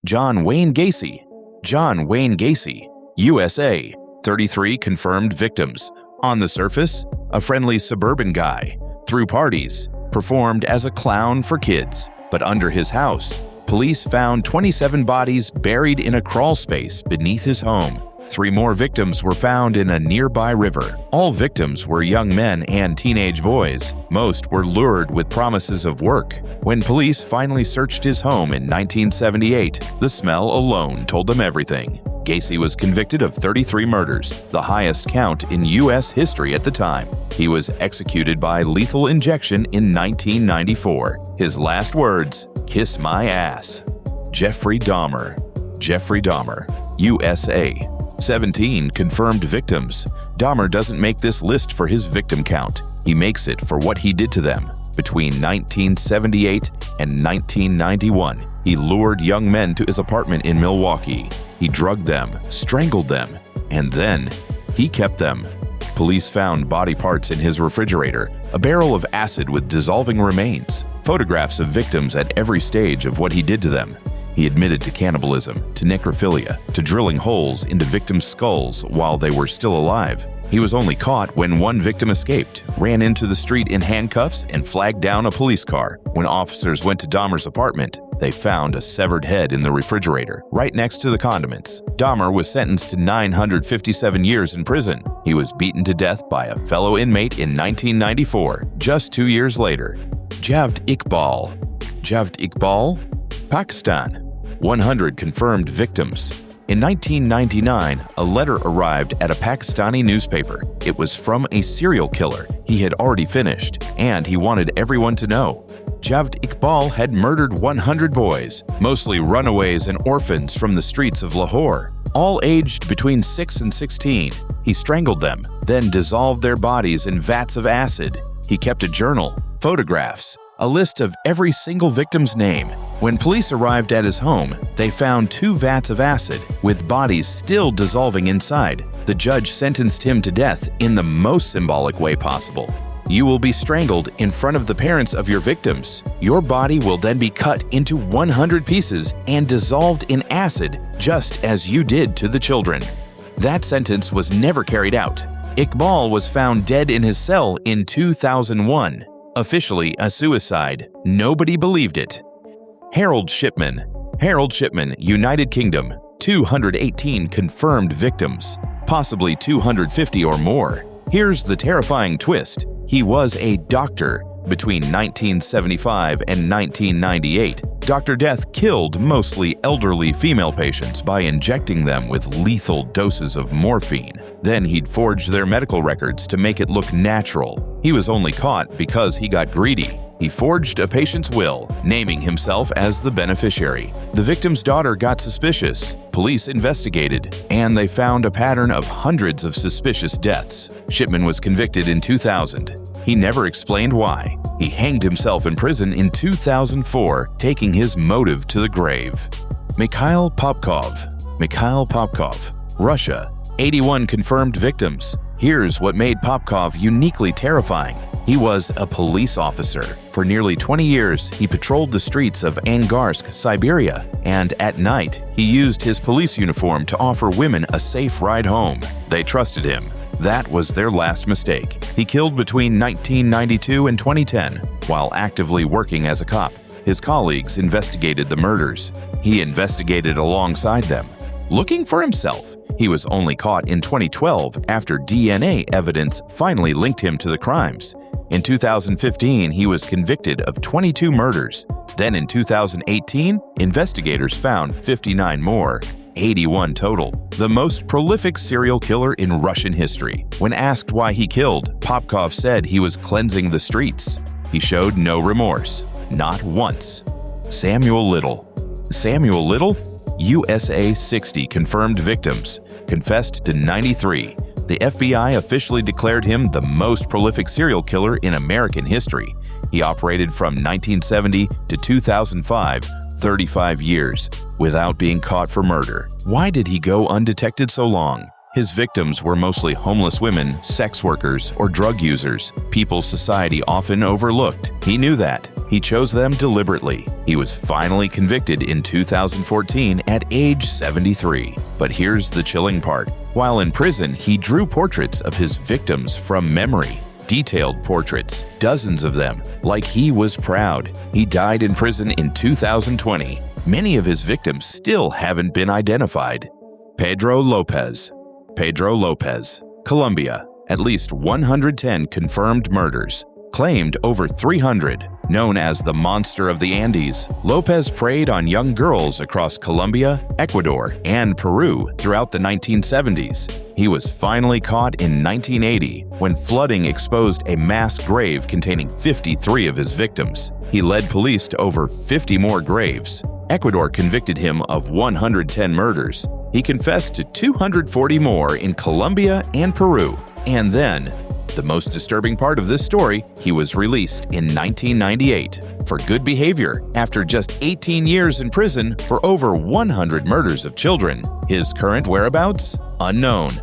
John Wayne Gacy. John Wayne Gacy, USA, 33 confirmed victims. On the surface, a friendly suburban guy. Threw parties, performed as a clown for kids. But under his house, police found 27 bodies buried in a crawl space beneath his home. 3 more victims were found in a nearby river. All victims were young men and teenage boys. Most were lured with promises of work. When police finally searched his home in 1978, the smell alone told them everything. Gacy was convicted of 33 murders, the highest count in U.S. history at the time. He was executed by lethal injection in 1994. His last words, "Kiss my ass." Jeffrey Dahmer. Jeffrey Dahmer, USA. 17 confirmed victims. Dahmer doesn't make this list for his victim count. He makes it for what he did to them. Between 1978 and 1991, he lured young men to his apartment in Milwaukee. He drugged them, strangled them, and then he kept them. Police found body parts in his refrigerator, a barrel of acid with dissolving remains, photographs of victims at every stage of what he did to them. He admitted to cannibalism, to necrophilia, to drilling holes into victims' skulls while they were still alive. He was only caught when one victim escaped, ran into the street in handcuffs, and flagged down a police car. When officers went to Dahmer's apartment, they found a severed head in the refrigerator, right next to the condiments. Dahmer was sentenced to 957 years in prison. He was beaten to death by a fellow inmate in 1994, just 2 years later. Javed Iqbal. Javed Iqbal, Pakistan. 100 confirmed victims. In 1999, a letter arrived at a Pakistani newspaper. It was from a serial killer he had already finished, and he wanted everyone to know. Javed Iqbal had murdered 100 boys, mostly runaways and orphans from the streets of Lahore, all aged between 6 and 16. He strangled them, then dissolved their bodies in vats of acid. He kept a journal, photographs, a list of every single victim's name. When police arrived at his home, they found 2 vats of acid, with bodies still dissolving inside. The judge sentenced him to death in the most symbolic way possible. You will be strangled in front of the parents of your victims. Your body will then be cut into 100 pieces and dissolved in acid, just as you did to the children. That sentence was never carried out. Iqbal was found dead in his cell in 2001. Officially a suicide. Nobody believed it. Harold Shipman. Harold Shipman, United Kingdom. 218 confirmed victims, possibly 250 or more. Here's the terrifying twist. He was a doctor. Between 1975 and 1998, Dr. Death killed mostly elderly female patients by injecting them with lethal doses of morphine. Then he'd forge their medical records to make it look natural. He was only caught because he got greedy. He forged a patient's will, naming himself as the beneficiary. The victim's daughter got suspicious. Police investigated, and they found a pattern of hundreds of suspicious deaths. Shipman was convicted in 2000. He never explained why. He hanged himself in prison in 2004, taking his motive to the grave. Mikhail Popkov. Mikhail Popkov, Russia. 81 confirmed victims. Here's what made Popkov uniquely terrifying. He was a police officer. For nearly 20 years, he patrolled the streets of Angarsk, Siberia, and at night, he used his police uniform to offer women a safe ride home. They trusted him. That was their last mistake. He killed between 1992 and 2010 while actively working as a cop. His colleagues investigated the murders. He investigated alongside them, looking for himself. He was only caught in 2012 after DNA evidence finally linked him to the crimes. In 2015, he was convicted of 22 murders. Then in 2018, investigators found 59 more. 81 total, the most prolific serial killer in Russian history. When asked why he killed, Popkov said he was cleansing the streets. He showed no remorse, not once. Samuel Little. Samuel Little, USA 60 confirmed victims, confessed to 93. The FBI officially declared him the most prolific serial killer in American history. He operated from 1970 to 2005, 35 years, without being caught for murder. Why did he go undetected so long? His victims were mostly homeless women, sex workers, or drug users, people society often overlooked. He knew that. He chose them deliberately. He was finally convicted in 2014 at age 73. But here's the chilling part. While in prison, he drew portraits of his victims from memory. Detailed portraits, dozens of them, like he was proud. He died in prison in 2020. Many of his victims still haven't been identified. Pedro Lopez. Pedro Lopez, Colombia. At least 110 confirmed murders. Claimed over 300. Known as the Monster of the Andes, Lopez preyed on young girls across Colombia, Ecuador, and Peru throughout the 1970s. He was finally caught in 1980 when flooding exposed a mass grave containing 53 of his victims. He led police to over 50 more graves. Ecuador convicted him of 110 murders. He confessed to 240 more in Colombia and Peru. And then, the most disturbing part of this story, he was released in 1998 for good behavior after just 18 years in prison for over 100 murders of children. His current whereabouts? Unknown.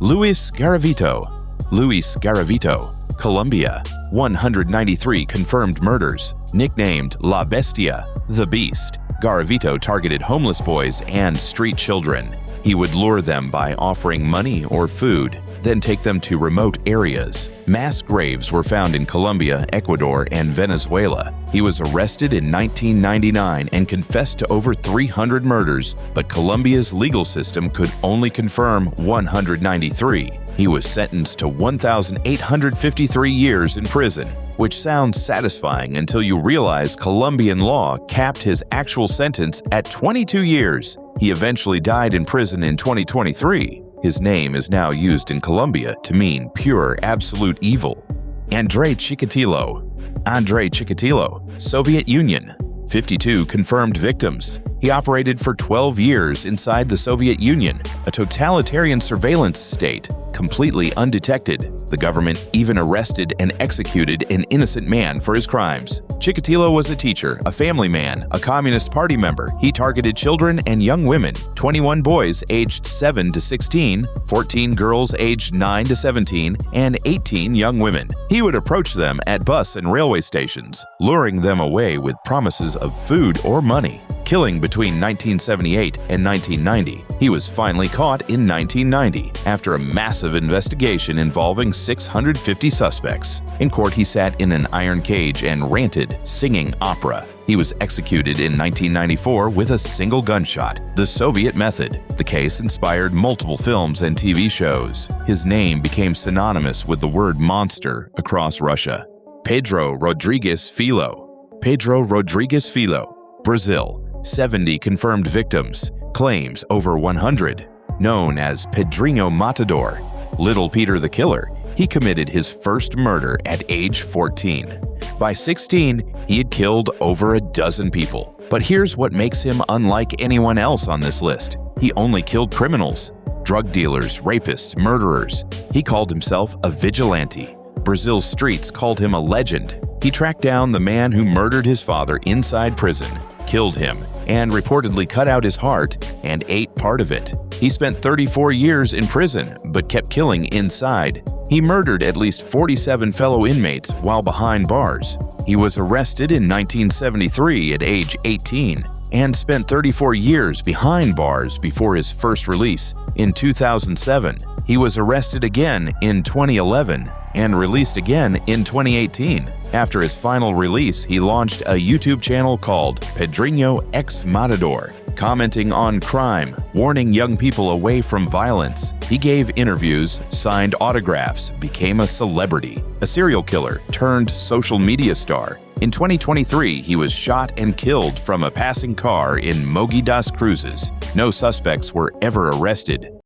Luis Garavito. Luis Garavito, Colombia. 193 confirmed murders. Nicknamed La Bestia, the Beast, Garavito targeted homeless boys and street children. He would lure them by offering money or food, then take them to remote areas. Mass graves were found in Colombia, Ecuador, and Venezuela. He was arrested in 1999 and confessed to over 300 murders, but Colombia's legal system could only confirm 193. He was sentenced to 1,853 years in prison, which sounds satisfying until you realize Colombian law capped his actual sentence at 22 years. He eventually died in prison in 2023. His name is now used in Colombia to mean pure, absolute evil. Andrei Chikatilo. Andrei Chikatilo, Soviet Union. 52 confirmed victims. He operated for 12 years inside the Soviet Union, a totalitarian surveillance state, completely undetected. The government even arrested and executed an innocent man for his crimes. Chikatilo was a teacher, a family man, a Communist Party member. He targeted children and young women, 21 boys aged 7 to 16, 14 girls aged 9 to 17, and 18 young women. He would approach them at bus and railway stations, luring them away with promises of food or money. Killing between 1978 and 1990. He was finally caught in 1990 after a massive investigation involving 650 suspects. In court, he sat in an iron cage and ranted, singing opera. He was executed in 1994 with a single gunshot, the Soviet method. The case inspired multiple films and TV shows. His name became synonymous with the word monster across Russia. Pedro Rodrigues Filho. Pedro Rodrigues Filho, Brazil. 70 confirmed victims, claims over 100. Known as Pedrinho Matador, Little Peter the Killer, he committed his first murder at age 14. By 16, he had killed over a dozen people. But here's what makes him unlike anyone else on this list. He only killed criminals, drug dealers, rapists, murderers. He called himself a vigilante. Brazil's streets called him a legend. He tracked down the man who murdered his father inside prison, killed him, and reportedly cut out his heart and ate part of it. He spent 34 years in prison, but kept killing inside. He murdered at least 47 fellow inmates while behind bars. He was arrested in 1973 at age 18 and spent 34 years behind bars before his first release in 2007. He was arrested again in 2011 and released again in 2018. After his final release, he launched a YouTube channel called Pedrinho X Matador, commenting on crime, warning young people away from violence. He gave interviews, signed autographs, became a celebrity, a serial killer turned social media star. In 2023, he was shot and killed from a passing car in Mogi das Cruzes. No suspects were ever arrested.